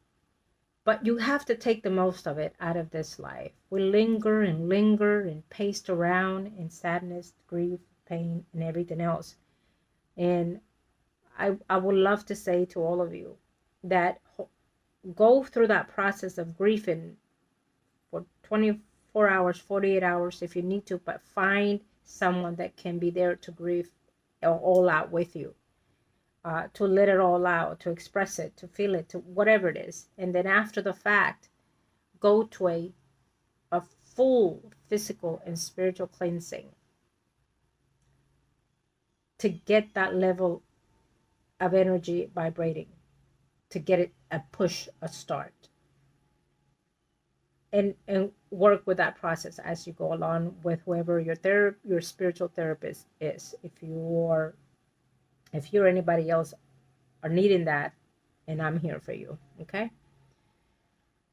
But you have to take the most of it out of this life. We linger and pace around in sadness, grief, pain, and everything else. And I would love to say to all of you that go through that process of grieving for 24 hours, 48 hours if you need to, but find someone that can be there to grieve all out with you, to let it all out, to express it, to feel it, to whatever it is. And then after the fact, go to a full physical and spiritual cleansing to get that level of energy vibrating, to get it a push, a start. And work with that process as you go along with whoever your spiritual therapist is. If you're anybody else are needing that, and I'm here for you. Okay?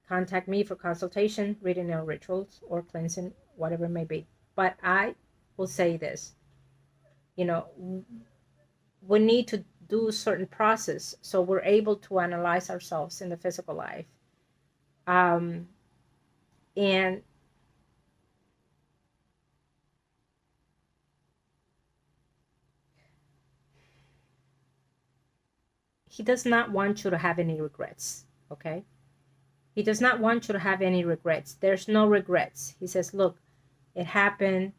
Contact me for consultation, reading or rituals, or cleansing, whatever it may be. But I will say this, we need to do a certain process so we're able to analyze ourselves in the physical life. And he does not want you to have any regrets, okay? He does not want you to have any regrets. There's no regrets. He says, look, it happened.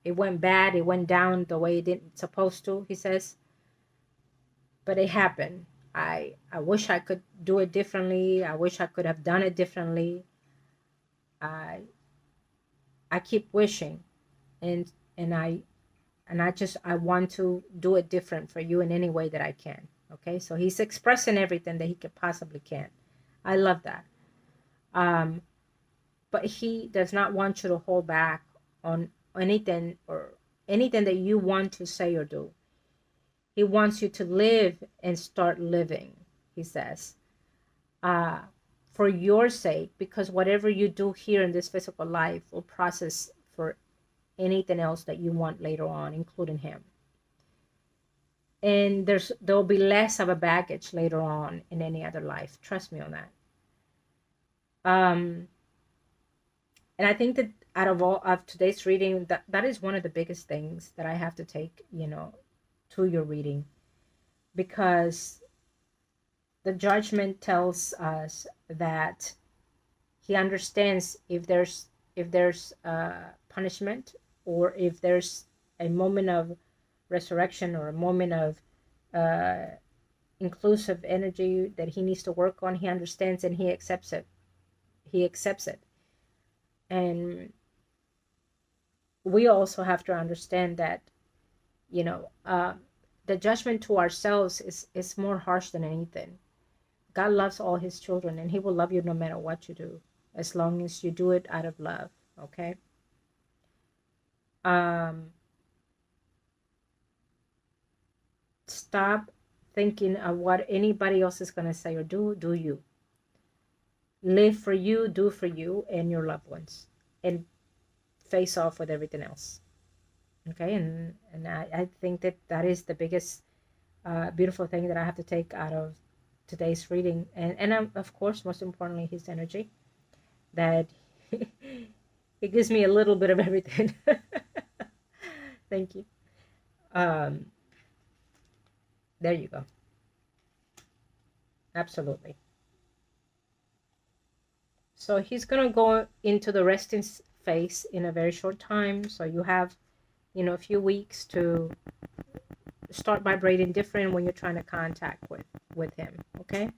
It went bad. It went down the way it didn't supposed to, he says. But it happened. I wish I could do it differently. I wish I could have done it differently. I keep wishing, and I want to do it different for you in any way that I can. Okay, so he's expressing everything that he could possibly can. I love that. But he does not want you to hold back on anything that you want to say or do. He wants you to live and start living, he says, for your sake, because whatever you do here in this physical life will process for anything else that you want later on, including him. And there'll be less of a baggage later on in any other life. Trust me on that. And I think that out of all of today's reading, that is one of the biggest things that I have to take, to your reading, because the judgment tells us that he understands if there's punishment, or if there's a moment of resurrection, or a moment of inclusive energy that he needs to work on. He understands and he accepts it. And we also have to understand that, the judgment to ourselves is more harsh than anything. God loves all his children, and he will love you no matter what you do, as long as you do it out of love. Okay. Stop thinking of what anybody else is going to say or do you. Live for you, do for you and your loved ones, and face off with everything else. Okay. And I think that is the biggest beautiful thing that I have to take out of today's reading. And of course, most importantly, his energy, that it gives me a little bit of everything. Thank you. There you go. Absolutely. So he's going to go into the resting phase in a very short time. So you have, a few weeks to start vibrating different when you're trying to contact with him. Okay.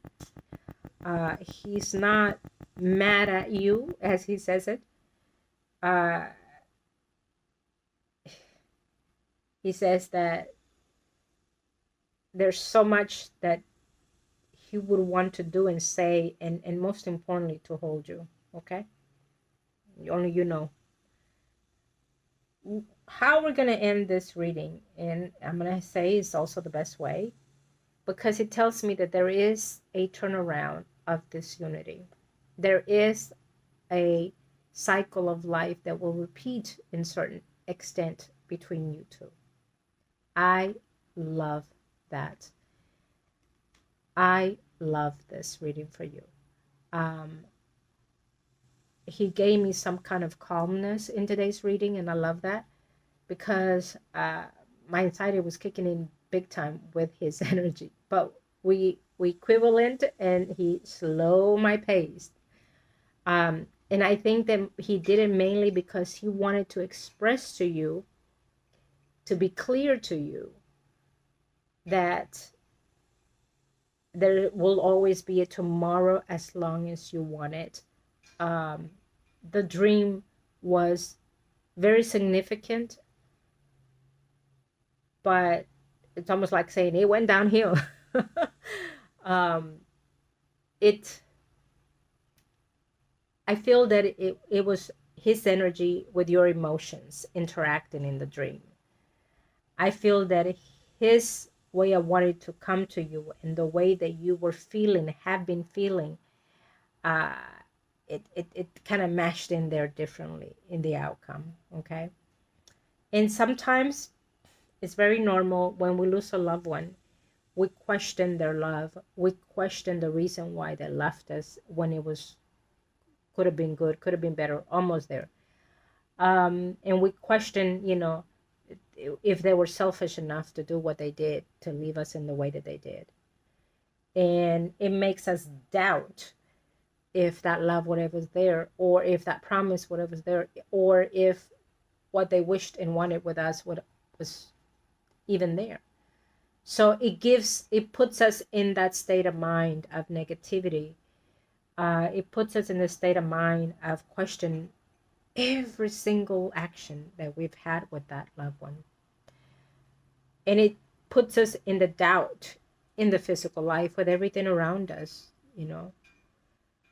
He's not mad at you, as he says it. He says that there's so much that he would want to do and say, and most importantly, to hold you. Okay. Only you know. How we're going to end this reading, and I'm going to say it's also the best way, because it tells me that there is a turnaround of this unity. There is a cycle of life that will repeat in certain extent between you two. I love that. I love this reading for you. He gave me some kind of calmness in today's reading, and I love that, because my anxiety was kicking in big time with his energy. But we equivalent, and he slowed my pace. And I think that he did it mainly because he wanted to express to you, to be clear to you, that there will always be a tomorrow as long as you want it. The dream was very significant, but it's almost like saying it went downhill. I feel that it was his energy with your emotions interacting in the dream. I feel that his way of wanting to come to you, and the way that you were feeling, have been feeling, it kind of mashed in there differently in the outcome. Okay. And sometimes it's very normal when we lose a loved one. We question their love. We question the reason why they left us, when it could have been good, could have been better, almost there. And we question, if they were selfish enough to do what they did, to leave us in the way that they did. And it makes us doubt if that love would ever was there, or if that promise would ever was there, or if what they wished and wanted with us was even there. So it puts us in that state of mind of negativity. It puts us in the state of mind of questioning every single action that we've had with that loved one. And it puts us in the doubt in the physical life with everything around us,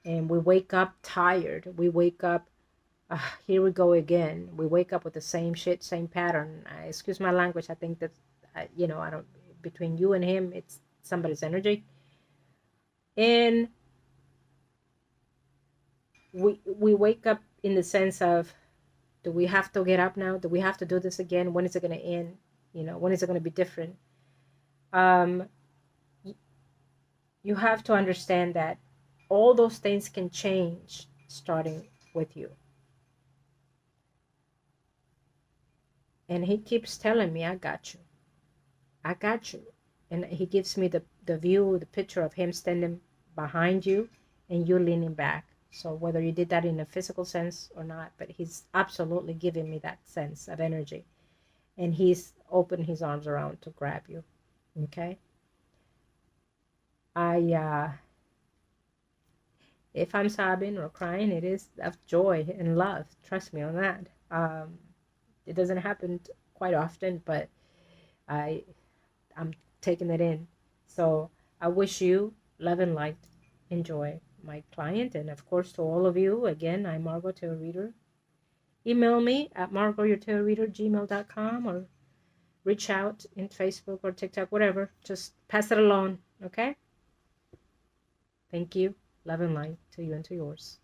and we wake up tired. We wake up, here we go again. We wake up with the same shit, same pattern. Excuse my language. I think that, I don't, between you and him, it's somebody's energy. And we wake up in the sense of, Do we have to get up now? Do we have to do this again? When is it going to end? You know, when is it going to be different? Um, you have to understand that all those things can change starting with you. And he keeps telling me, I got you. I got you. And he gives me the view, the picture of him standing behind you and you leaning back. So whether you did that in a physical sense or not, but he's absolutely giving me that sense of energy. And he's opened his arms around to grab you. Okay? If I'm sobbing or crying, it is of joy and love. Trust me on that. It doesn't happen quite often, but I'm taking it in. So I wish you love and light, enjoy, my client, and of course to all of you. Again, I'm Margot Tarot Reader. Email me at margourtarotreader@gmail.com or reach out in Facebook or TikTok, whatever. Just pass it along, okay? Thank you. Love and light to you and to yours.